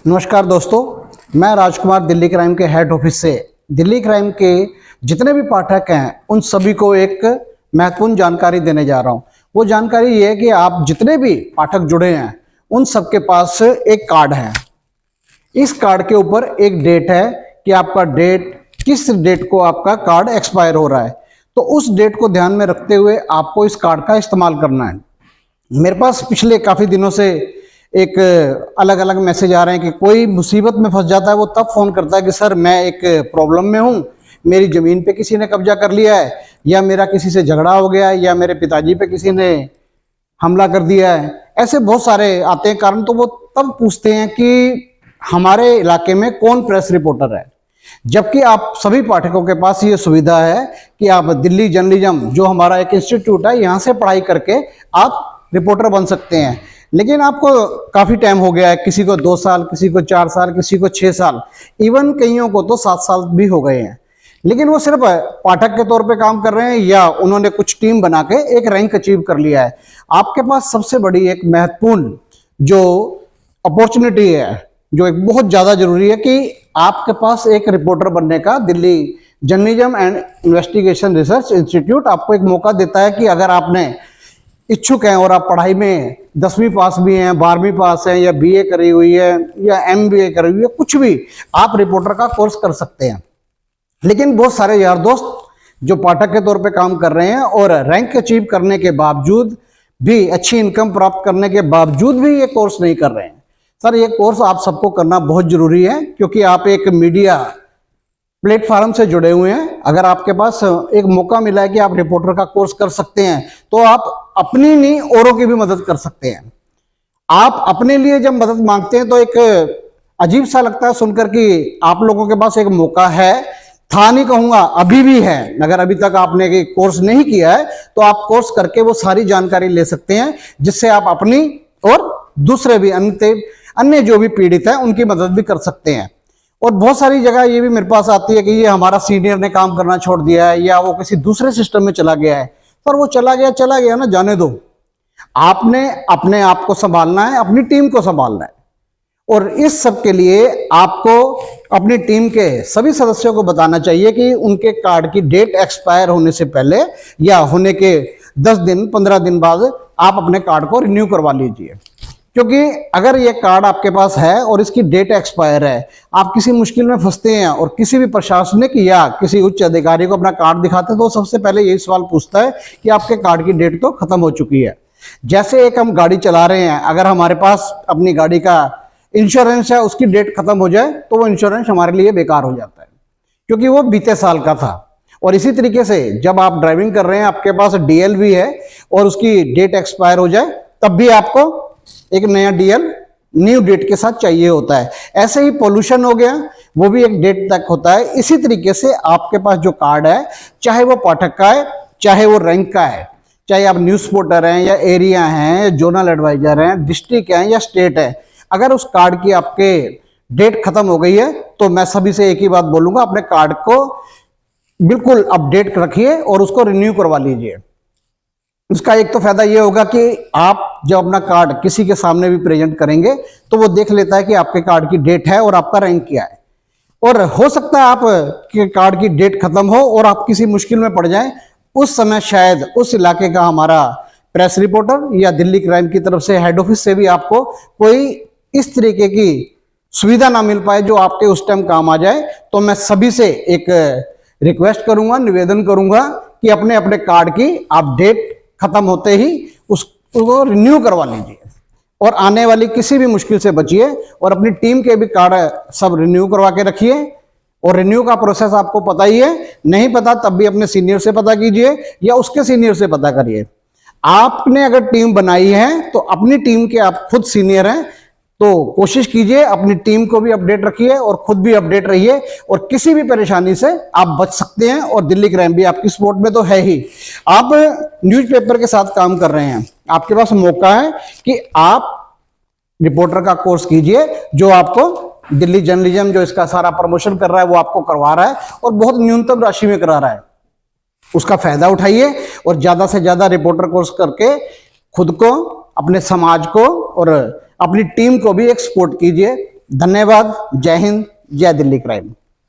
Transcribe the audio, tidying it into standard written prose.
नमस्कार दोस्तों, मैं राजकुमार दिल्ली क्राइम के हेड ऑफिस से दिल्ली क्राइम के जितने भी पाठक हैं उन सभी को एक महत्वपूर्ण जानकारी देने जा रहा हूं। वो जानकारी ये है कि आप जितने भी पाठक जुड़े हैं उन सबके पास एक कार्ड है। इस कार्ड के ऊपर एक डेट है कि आपका डेट किस डेट को आपका कार्ड एक्सपायर हो रहा है। तो उस डेट को ध्यान में रखते हुए आपको इस कार्ड का इस्तेमाल करना है। मेरे पास पिछले काफ़ी दिनों से एक अलग अलग मैसेज आ रहे हैं कि कोई मुसीबत में फंस जाता है, वो तब फ़ोन करता है कि सर मैं एक प्रॉब्लम में हूँ, मेरी ज़मीन पे किसी ने कब्जा कर लिया है, या मेरा किसी से झगड़ा हो गया है, या मेरे पिताजी पे किसी ने हमला कर दिया है। ऐसे बहुत सारे आते हैं कारण। तो वो तब पूछते हैं कि हमारे इलाके में कौन प्रेस रिपोर्टर है। जबकि आप सभी पाठकों के पास ये सुविधा है कि आप दिल्ली जर्नलिज्म जो हमारा एक इंस्टीट्यूट है, यहाँ से पढ़ाई करके आप रिपोर्टर बन सकते हैं। लेकिन आपको काफ़ी टाइम हो गया है, किसी को 2 साल, किसी को 4 साल, किसी को 6 साल, इवन कईयों को तो 7 साल भी हो गए हैं। लेकिन वो सिर्फ पाठक के तौर पे काम कर रहे हैं या उन्होंने कुछ टीम बना के एक रैंक अचीव कर लिया है। आपके पास सबसे बड़ी एक महत्वपूर्ण जो अपॉर्चुनिटी है, जो एक बहुत ज़्यादा जरूरी है कि आपके पास एक रिपोर्टर बनने का Delhi journalism and investigation research institute आपको एक मौका देता है कि अगर आपने इच्छुक हैं और आप पढ़ाई में 10वीं पास भी हैं, 12वीं पास हैं, या बीए करी हुई है, या एमबीए करी हुई है, कुछ भी आप रिपोर्टर का कोर्स कर सकते हैं। लेकिन बहुत सारे यार दोस्त जो पाठक के तौर पे काम कर रहे हैं और रैंक अचीव करने के बावजूद भी, अच्छी इनकम प्राप्त करने के बावजूद भी ये कोर्स नहीं कर रहे हैं। सर ये कोर्स आप सबको करना बहुत जरूरी है, क्योंकि आप एक मीडिया प्लेटफार्म से जुड़े हुए हैं। अगर आपके पास एक मौका मिला है कि आप रिपोर्टर का कोर्स कर सकते हैं, तो आप अपनी नहीं औरों की भी मदद कर सकते हैं। आप अपने लिए जब मदद मांगते हैं तो एक अजीब सा लगता है सुनकर कि आप लोगों के पास एक मौका है, था नहीं कहूंगा, अभी भी है। अगर अभी तक आपने कोर्स नहीं किया है तो आप कोर्स करके वो सारी जानकारी ले सकते हैं, जिससे आप अपनी और दूसरे भी अन्य जो भी पीड़ित है उनकी मदद भी कर सकते हैं। और बहुत सारी जगह ये भी मेरे पास आती है कि ये हमारा सीनियर ने काम करना छोड़ दिया है, या वो किसी दूसरे सिस्टम में चला गया है। पर वो चला गया ना, जाने दो। आपने अपने आप को संभालना है, अपनी टीम को संभालना है। और इस सब के लिए आपको अपनी टीम के सभी सदस्यों को बताना चाहिए कि उनके कार्ड की डेट एक्सपायर होने से पहले या होने के 10 दिन 15 दिन बाद आप अपने कार्ड को रिन्यू करवा लीजिए। क्योंकि अगर ये कार्ड आपके पास है और इसकी डेट एक्सपायर है, आप किसी मुश्किल में फंसते हैं और किसी भी प्रशासनिक या किसी उच्च अधिकारी को अपना कार्ड दिखाते हैं, तो सबसे पहले यही सवाल पूछता है कि आपके कार्ड की डेट तो खत्म हो चुकी है। जैसे एक हम गाड़ी चला रहे हैं, अगर हमारे पास अपनी गाड़ी का इंश्योरेंस है, उसकी डेट खत्म हो जाए तो वो इंश्योरेंस हमारे लिए बेकार हो जाता है, क्योंकि वो बीते साल का था। और इसी तरीके से जब आप ड्राइविंग कर रहे हैं, आपके पास डीएल भी है और उसकी डेट एक्सपायर हो जाए, तब भी आपको एक नया डीएल न्यू डेट के साथ चाहिए होता है। ऐसे ही पॉल्यूशन हो गया, वो भी एक डेट तक होता है। इसी तरीके से आपके पास जो कार्ड है, चाहे वो पाठक का है, चाहे वो रैंक का है, चाहे आप न्यूज़ रिपोर्टर हैं या एरिया हैं, जोनल एडवाइजर हैं, डिस्ट्रिक्ट हैं या स्टेट है, अगर उस कार्ड की आपके डेट खत्म हो गई है तो मैं सभी से एक ही बात बोलूंगा, अपने कार्ड को बिल्कुल अपडेट रखिए और उसको रिन्यू करवा लीजिए। उसका एक तो फायदा ये होगा कि आप जब अपना कार्ड किसी के सामने भी प्रेजेंट करेंगे तो वो देख लेता है कि आपके कार्ड की डेट है और आपका रैंक क्या है। और हो सकता है आप के कार्ड की डेट खत्म हो और आप किसी मुश्किल में पड़ जाएं, उस समय शायद उस इलाके का हमारा प्रेस रिपोर्टर या दिल्ली क्राइम की तरफ से हेड ऑफिस से भी आपको कोई इस तरीके की सुविधा ना मिल पाए जो आपके उस टाइम काम आ जाए। तो मैं सभी से एक रिक्वेस्ट करूंगा, निवेदन करूंगा कि अपने अपने कार्ड की आप डेट खत्म होते ही उसको रिन्यू करवा लीजिए और आने वाली किसी भी मुश्किल से बचिए। और अपनी टीम के भी कार्ड सब रिन्यू करवा के रखिए। और रिन्यू का प्रोसेस आपको पता ही है, नहीं पता तब भी अपने सीनियर से पता कीजिए या उसके सीनियर से पता करिए। आपने अगर टीम बनाई है तो अपनी टीम के आप खुद सीनियर हैं, तो कोशिश कीजिए अपनी टीम को भी अपडेट रखिए और खुद भी अपडेट रहिए, और किसी भी परेशानी से आप बच सकते हैं। और दिल्ली क्राइम भी आपकी सपोर्ट में तो है ही। आप न्यूज़पेपर के साथ काम कर रहे हैं, आपके पास मौका है कि आप रिपोर्टर का कोर्स कीजिए, जो आपको दिल्ली जर्नलिज्म जो इसका सारा प्रमोशन कर रहा है वो आपको करवा रहा है और बहुत न्यूनतम राशि में करा रहा है। उसका फायदा उठाइए और ज्यादा से ज्यादा रिपोर्टर कोर्स करके खुद को, अपने समाज को और अपनी टीम को भी एक सपोर्ट कीजिए। धन्यवाद। जय हिंद, जय दिल्ली क्राइम।